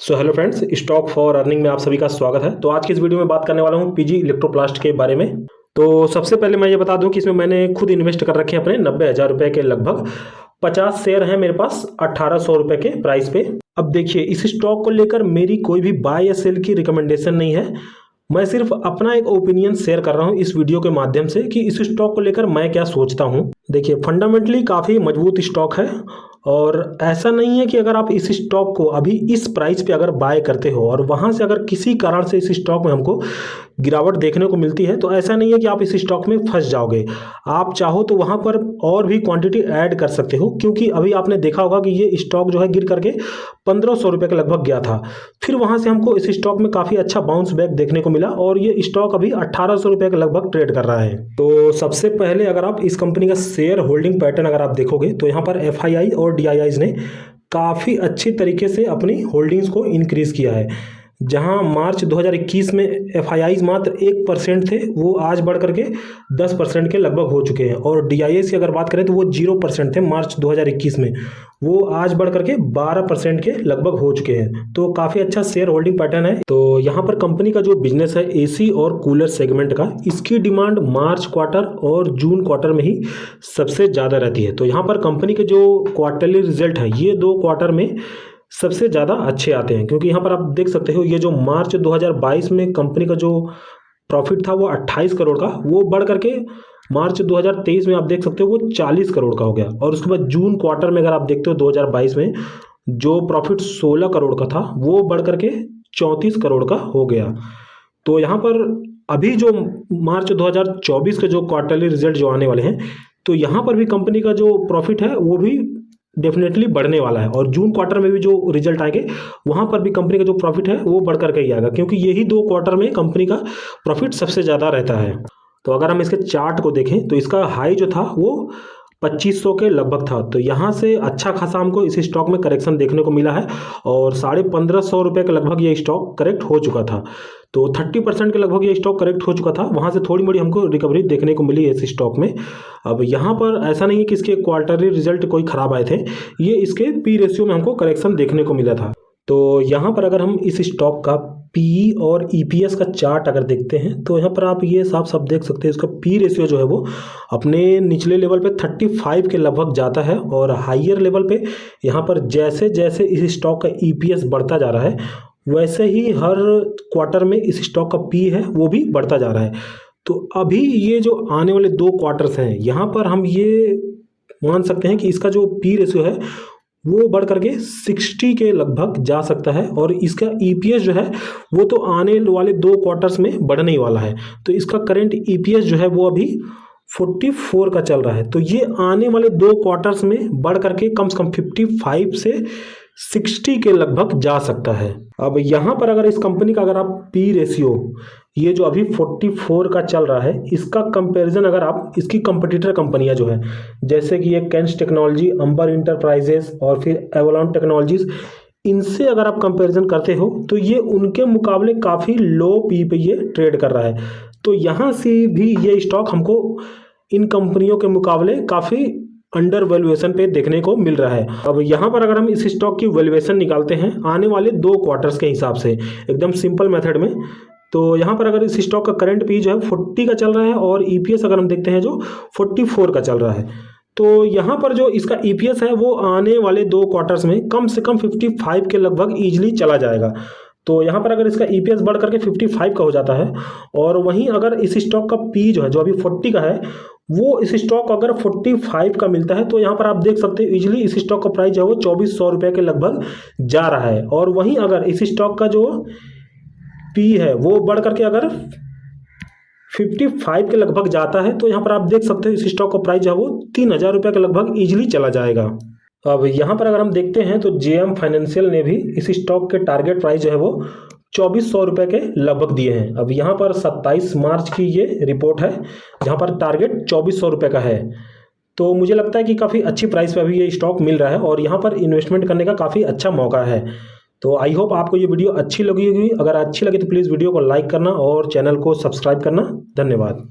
So hello friends, stock for earning में आप सभी का स्वागत है। तो आज की इस वीडियो में बात करने वाला हूँ पीजी इलेक्ट्रोप्लास्ट के बारे में। तो सबसे पहले मैं ये बता दूं कि इसमें मैंने खुद इन्वेस्ट कर रखे हैं अपने 90,000 रुपये के लगभग 50 शेयर हैं मेरे पास 1800 रुपये के प्राइस पे। अब देखिए, इस स्टॉक को लेकर मेरी कोई भी बाय या सेल की रिकमेंडेशन नहीं है। मैं सिर्फ अपना एक ओपिनियन शेयर कर रहा हूँ इस वीडियो के माध्यम से कि इस स्टॉक को लेकर मैं क्या सोचता हूँ। देखिए, फंडामेंटली काफ़ी मजबूत स्टॉक है और ऐसा नहीं है कि अगर आप इस स्टॉक को अभी इस प्राइस पे अगर बाय करते हो और वहाँ से अगर किसी कारण से इस स्टॉक में हमको गिरावट देखने को मिलती है तो ऐसा नहीं है कि आप इस स्टॉक में फंस जाओगे। आप चाहो तो वहाँ पर और भी क्वांटिटी ऐड कर सकते हो, क्योंकि अभी आपने देखा होगा कि ये स्टॉक जो है गिर करके 1500 रुपये के लगभग गया था। फिर वहाँ से हमको इस स्टॉक में काफ़ी अच्छा बाउंस बैक देखने को मिला और ये स्टॉक अभी 1800 रुपये के लगभग ट्रेड कर रहा है। तो सबसे पहले अगर आप इस कंपनी का शेयर होल्डिंग पैटर्न अगर आप देखोगे तो यहाँ पर FII और DIIs ने काफ़ी अच्छी तरीके से अपनी होल्डिंग्स को इंक्रीज़ किया है। जहां मार्च 2021 में FIIs मात्र 1% थे, वो आज बढ़ करके 10% के लगभग हो चुके हैं। और DIIs की अगर बात करें तो वो 0% थे मार्च 2021 में, वो आज बढ़ करके 12% के लगभग हो चुके हैं। तो काफ़ी अच्छा शेयर होल्डिंग पैटर्न है। तो यहाँ पर कंपनी का जो बिजनेस है AC और कूलर सेगमेंट का, इसकी डिमांड मार्च क्वार्टर और जून क्वार्टर में ही सबसे ज़्यादा रहती है। तो यहाँ पर कंपनी के जो क्वार्टरली रिजल्ट है ये 2 क्वार्टर में सबसे ज़्यादा अच्छे आते हैं, क्योंकि यहाँ पर आप देख सकते हो ये जो मार्च 2022 में कंपनी का जो प्रॉफिट था वो 28 करोड़ का, वो बढ़ करके मार्च 2023 में आप देख सकते हो वो 40 करोड़ का हो गया। और उसके बाद जून क्वार्टर में अगर आप देखते हो 2022 में जो प्रॉफिट 16 करोड़ का था वो बढ़ करके 34 करोड़ का हो गया। तो यहाँ पर अभी जो मार्च 2024 के जो क्वार्टरली रिजल्ट जो आने वाले हैं, तो यहाँ पर भी कंपनी का जो प्रॉफिट है वो भी डेफिनेटली बढ़ने वाला है। और जून क्वार्टर में भी जो रिजल्ट आएंगे वहां पर भी कंपनी का जो प्रॉफिट है वो बढ़ करके ही आएगा, क्योंकि यही 2 क्वार्टर में कंपनी का प्रॉफिट सबसे ज़्यादा रहता है। तो अगर हम इसके चार्ट को देखें तो इसका हाई जो था वो 2500 के लगभग था। तो यहाँ से अच्छा खासा हमको इस स्टॉक में करेक्शन देखने को मिला है और 1550 रुपये के लगभग ये स्टॉक करेक्ट हो चुका था। तो 30% के लगभग ये स्टॉक करेक्ट हो चुका था, वहाँ से थोड़ी मोड़ी हमको रिकवरी देखने को मिली है इस स्टॉक में। अब यहाँ पर ऐसा नहीं है कि इसके क्वार्टरली रिजल्ट कोई ख़राब आए थे, ये इसके पी रेशियो में हमको करेक्शन देखने को मिला था। तो यहाँ पर अगर हम इस स्टॉक का PE और EPS का चार्ट अगर देखते हैं तो यहाँ पर आप ये साफ साफ देख सकते हैं इसका पी रेशियो जो है वो अपने निचले लेवल पे 35 के लगभग जाता है और हाइयर लेवल पे यहाँ पर जैसे जैसे इस स्टॉक का EPS बढ़ता जा रहा है वैसे ही हर क्वार्टर में इस स्टॉक का P है वो भी बढ़ता जा रहा है। तो अभी ये जो आने वाले 2 क्वार्टर्स हैं यहाँ पर हम ये मान सकते हैं कि इसका जो P रेशियो है वो बढ़ करके 60 के लगभग जा सकता है और इसका EPS जो है वो तो आने वाले 2 क्वार्टर्स में बढ़ने ही वाला है। तो इसका करंट EPS जो है वो अभी 44 का चल रहा है। तो ये आने वाले 2 क्वार्टर्स में बढ़ करके कम से कम 55 से 60 के लगभग जा सकता है। अब यहाँ पर अगर इस कंपनी का अगर आप पी रेशियो ये जो अभी 44 का चल रहा है, इसका कंपैरिजन अगर आप इसकी कंपटीटर कंपनियां जो है जैसे कि ये कैंस टेक्नोलॉजी, अंबर इंटरप्राइजेस और फिर एवलॉन टेक्नोलॉजीज, इनसे अगर आप कंपैरिजन करते हो तो ये उनके मुकाबले काफ़ी लो पी पे ये ट्रेड कर रहा है। तो यहाँ से भी ये स्टॉक हमको इन कंपनियों के मुकाबले काफ़ी अंडर वैल्यूएशन पे देखने को मिल रहा है। अब यहाँ पर अगर हम इस स्टॉक की वैल्यूएशन निकालते हैं आने वाले 2 क्वार्टर्स के हिसाब से एकदम सिंपल मेथड में, तो यहाँ पर अगर इस स्टॉक का करंट पी जो है 40 का चल रहा है और EPS अगर हम देखते हैं जो 44 का चल रहा है, तो यहाँ पर जो इसका EPS है वो आने वाले 2 क्वार्टर्स में कम से कम 55 के लगभग ईजिली चला जाएगा। तो यहाँ पर अगर इसका EPS बढ़ करके 55 का हो जाता है और वहीं अगर इस स्टॉक का P जो है जो अभी 40 का है वो इस स्टॉक अगर 45 का मिलता है तो यहाँ पर आप देख सकते हो इजीली इस स्टॉक का प्राइस जो है वो 2400 रुपये के लगभग जा रहा है। और वहीं अगर इस स्टॉक का जो P है वो बढ़ करके अगर 55 के लगभग जाता है तो यहाँ पर आप देख सकते हो इस स्टॉक का प्राइस जो है वो 3000 रुपये के लगभग ईजिली चला जाएगा। अब यहाँ पर अगर हम देखते हैं तो JM फाइनेंशियल ने भी इस स्टॉक के टारगेट प्राइस जो है वो 2400 रुपये के लगभग दिए हैं। अब यहाँ पर 27 मार्च की ये रिपोर्ट है जहाँ पर टारगेट 2400 रुपये का है। तो मुझे लगता है कि काफ़ी अच्छी प्राइस पे अभी ये स्टॉक मिल रहा है और यहाँ पर इन्वेस्टमेंट करने का काफ़ी अच्छा मौका है। तो आई होप आपको ये वीडियो अच्छी लगी होगी। अगर अच्छी लगी तो प्लीज़ वीडियो को लाइक करना और चैनल को सब्सक्राइब करना। धन्यवाद।